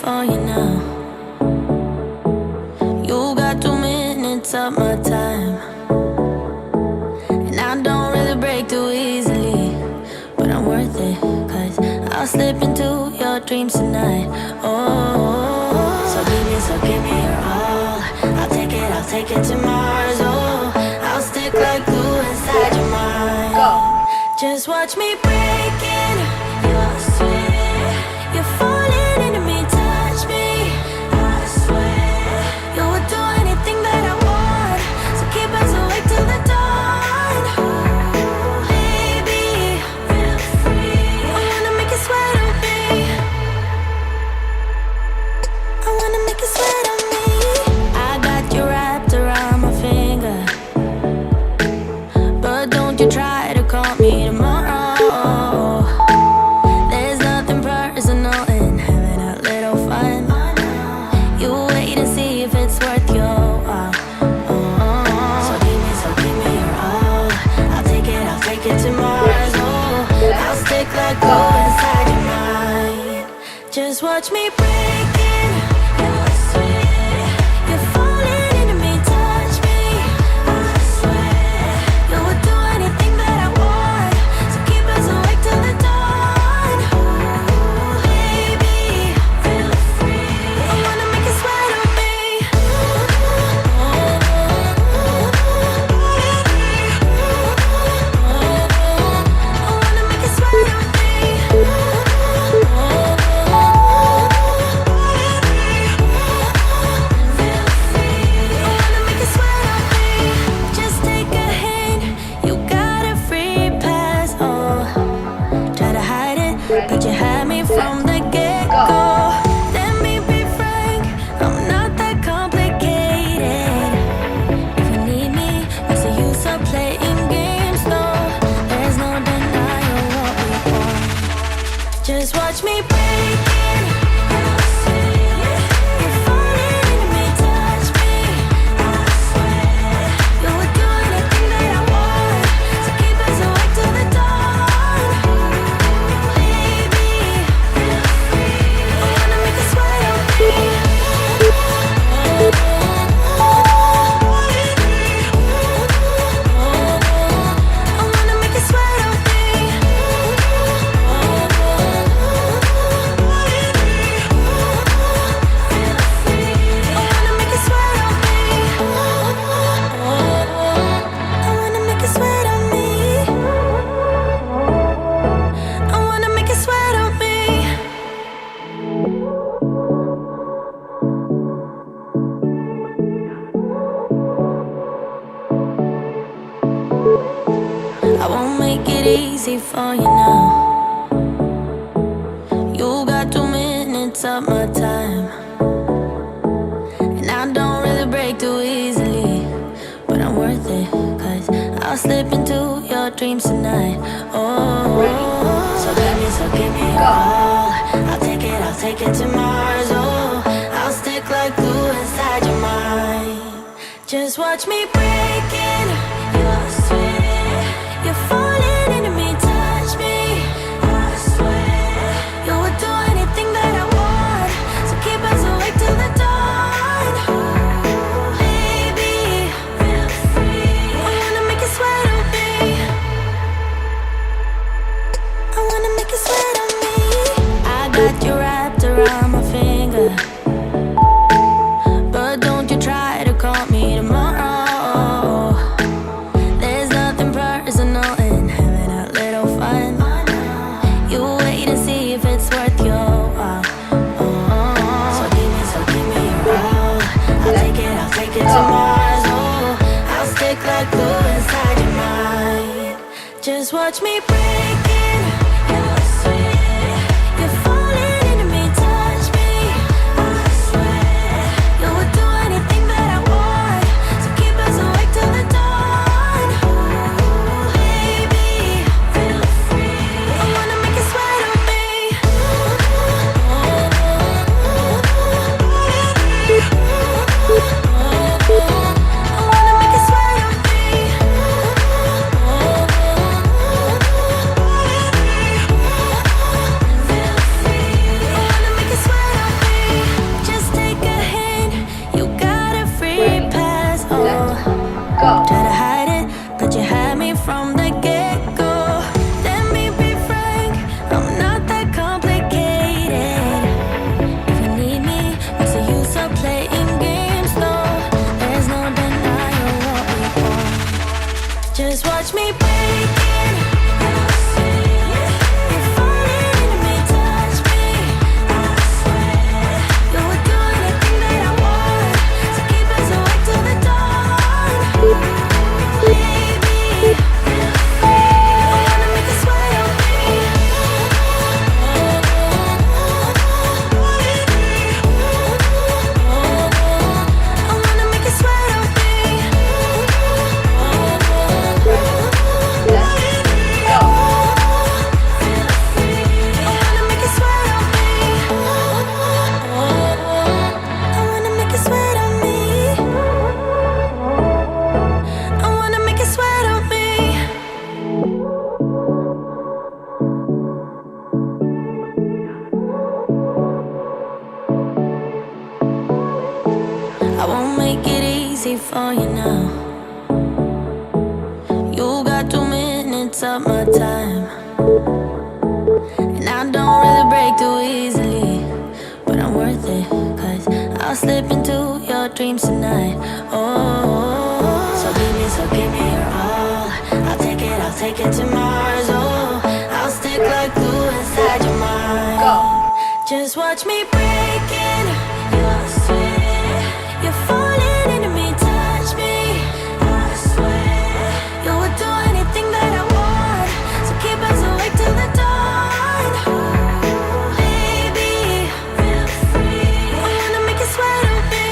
for you now. You got 2 minutes of my time, and I don't really break too easily, but I'm worth it, 'cause I'll slip into your dreams tonight. Oh, so give me your all. I'll take it to Mars. Oh, I'll stick like glue inside your mind. Go. Just watch me breaking your sweat. You're falling into me, touch me. I swear you would do anything that I want, so keep us awake till the dawn. Baby, feel free. I wanna make you sweat on me. I wanna make you sweat on me. I got you wrapped around my finger, but don't you try to call me tomorrow. There's nothing personal in having a little fun. You wait and see if it's worth your while. So give me your all. I'll take it to Mars. Oh, I'll stick like glue inside your mind. Just watch me breaking your sweat. You're falling into me, touch me. I swear you would do anything that I want, so keep us awake till the dawn. Baby, feel free. I wanna make you sweat on me. I wanna make you sweat on me. Feel free. I wanna make you sweat on me. Just take a hint, you got a free pass. Oh, try to hide it, but you had me from the get-go. Let me be frank, I'm not that complicated. If you need me, what's the use of playing games? No, there's no denying what we want. Just watch me breaking your sweat. You're falling into me, touch me. I swear you would do anything that I want, so keep us awake till the dawn. Baby, feel free. I wanna make you sweat on me. I wanna make you sweat on me. Feel free. I wanna make you sweat on me. I wanna make you sweat on me. I wanna make you sweat on me. I won't make it easy for you now. You got 2 minutes of my time, and I don't really break too easily, but I'm worth it, 'cause I'll slip into your dreams tonight. Oh, so give me your all. I'll take it to Mars. Oh, I'll stick like glue inside your mind. Just watch me breaking your sweat. You're falling into me, touch me. I swear you would do anything that I want, so keep us awake till the dawn. Baby, feel free. I wanna make you sweat on me. I wanna make you sweat on me. I got you wrapped around my finger, but don't you try to call me tomorrow. There's nothing personal in having a little fun. You wait and see if it's worth your while. So give me your all. I'll take it to Mars. Oh, I'll stick like glue inside your mind. Just watch me breaking your sweat. You're falling into me, touch me. I swear you would do anything that I want, so keep us awake till the dawn. Baby, feel free. I wanna make you sweat on me. I wanna make you sweat on me. watch me breaking. You're falling into me, touch me. I swear you would do anything that I want, so keep us awake till the dawn. Baby, I wanna make you sweat on me. I wanna make you sweat on me. I won't make it easy for you now. You got 2 minutes of my time, and I don't really break too easily, but I'm worth it, 'cause I'll slip into your dreams tonight. Oh, so give me your all. I'll take it to Mars. Oh, I'll stick like glue inside your mind. Go. Just watch me breaking. You're sweet. You're falling into me, touch me. I swear you would do anything that I want, so keep us awake till the dawn. Baby, feel free. I wanna make you sweat on me.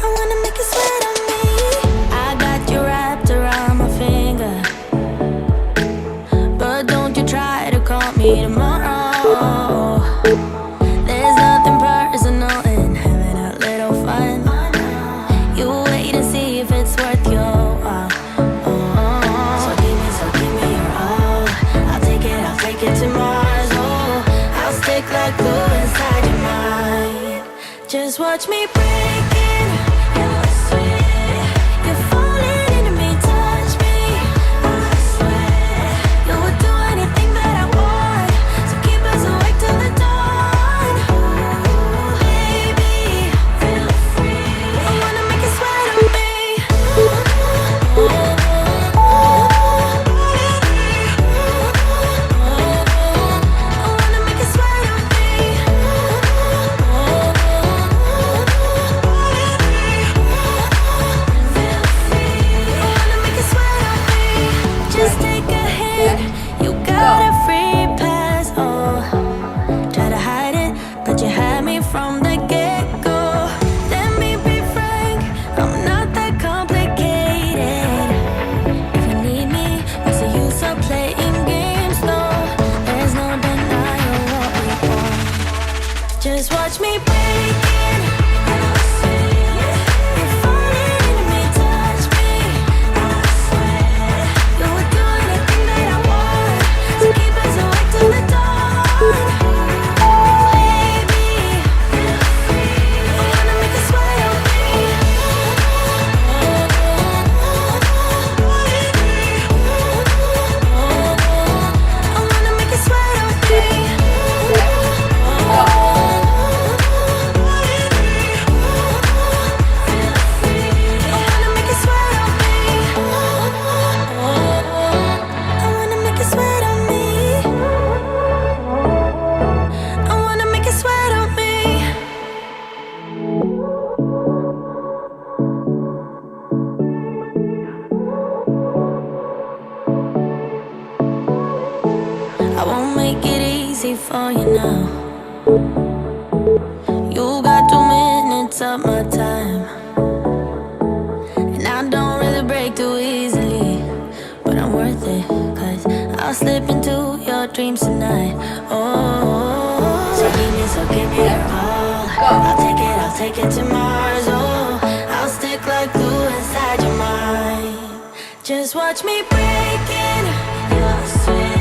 I wanna make you sweat on me. I got you wrapped around my finger, but don't you try to call me tomorrow. There's nothing personal in having a little fun. You wait and see if it's worth your while. So give me your all. I'll take it to Mars. Oh, I'll stick like glue inside your mind. Just watch me breaking. You're sweet. You're falling into me, touch me. I swear you would do anything that I want, so keep us awake till the dawn. Baby, feel free. I wanna make you sweat on me. I wanna make you sweat on me. Feel free. I wanna make you sweat on me. Just take a hit. You got a free pass. Oh, try to hide it, but you had me from the get-go. Let me be frank, I'm not that complicated. If you need me, what's the use of playing games? No, there's no denying what we want. Just watch me breaking. You're sweet. You're falling into me, touch me. I swear you would do anything that I want, so keep us awake till the dawn. Baby, feel free. I wanna make you sweat on me. I wanna make you sweat on me. Feel free. I wanna make you sweat on me. I wanna make you sweat on me. I wanna make you sweat on me. I won't make it easy for you now. You got 2 minutes of my time, and I don't really break too easily, but I'm worth it, 'cause I'll slip into your dreams tonight. Oh, so give me your all. I'll take it to Mars. Oh, I'll stick like glue inside your mind. Just watch me breaking. You're sweet.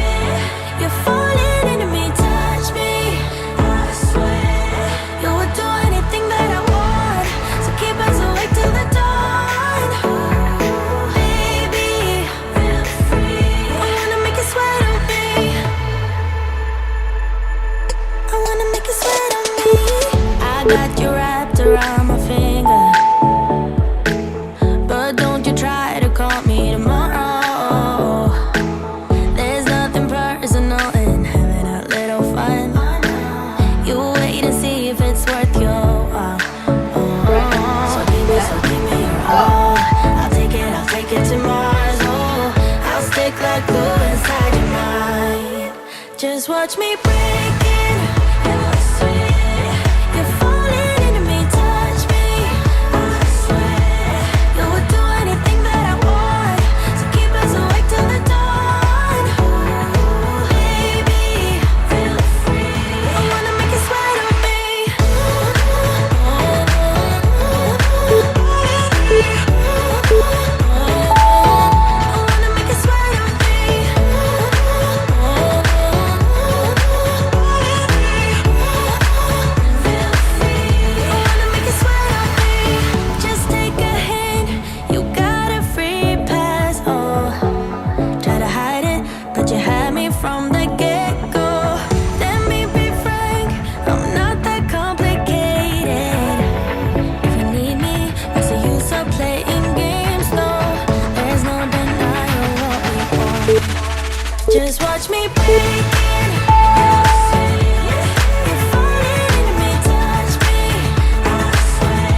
You're falling into me, touch me. I swear you would do anything that I want, so keep us awake till the dawn. Baby, feel free. I wanna make you sweat on me. I wanna make you sweat on me. I got you wrapped around my finger, but don't you try Just watch me breaking. You're sweet. You're falling into me, touch me. I swear you would do anything that I want. So keep us awake till the dawn. Ooh, baby, feel free. I wanna make you sweat on me. From the get-go, let me be frank, I'm not that complicated. If you need me, what's the use of playing games? No, there's no denying what we want. Just watch me break it. You're sweet. You're falling into me, touch me. I swear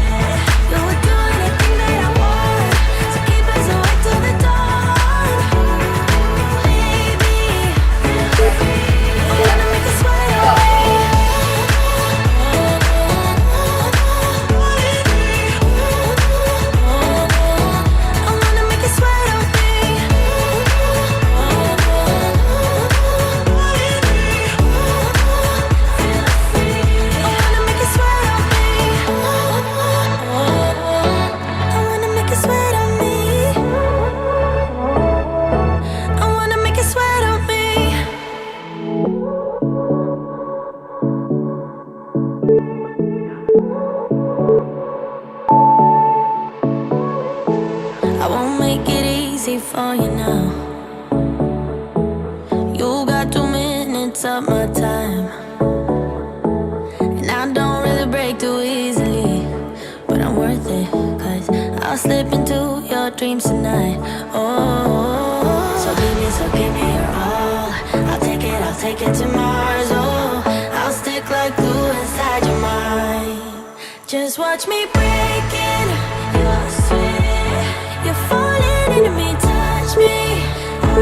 you would do anything that I want. So keep us awake till the dawn. Baby, I wanna make you sweat away. I wanna make you sweat away. I wanna make you sweat on me. I wanna make you sweat on me. I wanna make you sweat on me. I won't make it easy for you now. You got 2 minutes of my time, and I don't really break too easily, but I'm worth it, 'cause I'll slip into your dreams tonight. Oh, so give me your all. I'll take it to Mars. Oh, I'll stick like glue inside your mind. Just watch me break it. You're sweet. You're falling into me, touch me. I